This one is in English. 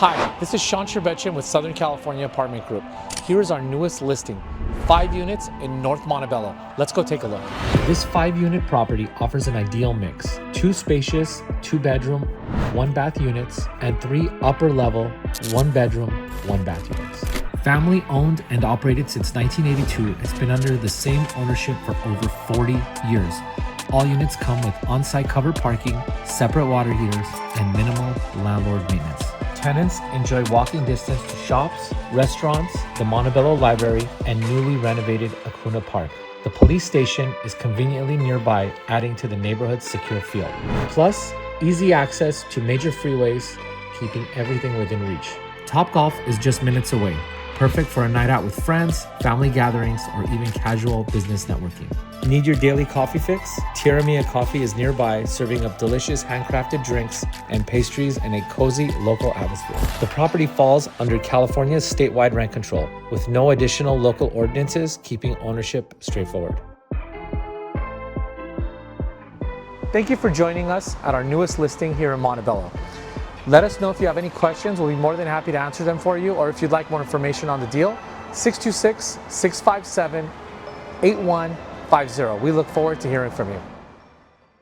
Hi, this is Shant Sherbetdjian with Southern California Apartment Group. Here is our newest listing, 5 units in North Montebello. Let's go take a look. This 5-unit property offers an ideal mix. 2 spacious, 2-bedroom, 1-bath units, and 3 upper-level, 1-bedroom, 1-bath units. Family owned and operated since 1982, it's been under the same ownership for over 40 years. All units come with on-site covered parking, separate water heaters, and minimal landlord maintenance. Tenants enjoy walking distance to shops, restaurants, the Montebello Library, and newly renovated Acuna Park. The police station is conveniently nearby, adding to the neighborhood's secure feel. Plus, easy access to major freeways, keeping everything within reach. Topgolf is just minutes away, perfect for a night out with friends, family gatherings, or even casual business networking. Need your daily coffee fix? Tiramisu Coffee is nearby, serving up delicious handcrafted drinks and pastries in a cozy local atmosphere. The property falls under California's statewide rent control, with no additional local ordinances, keeping ownership straightforward. Thank you for joining us at our newest listing here in Montebello. Let us know if you have any questions. We'll be more than happy to answer them for you, or if you'd like more information on the deal, 626-657-8150. We look forward to hearing from you.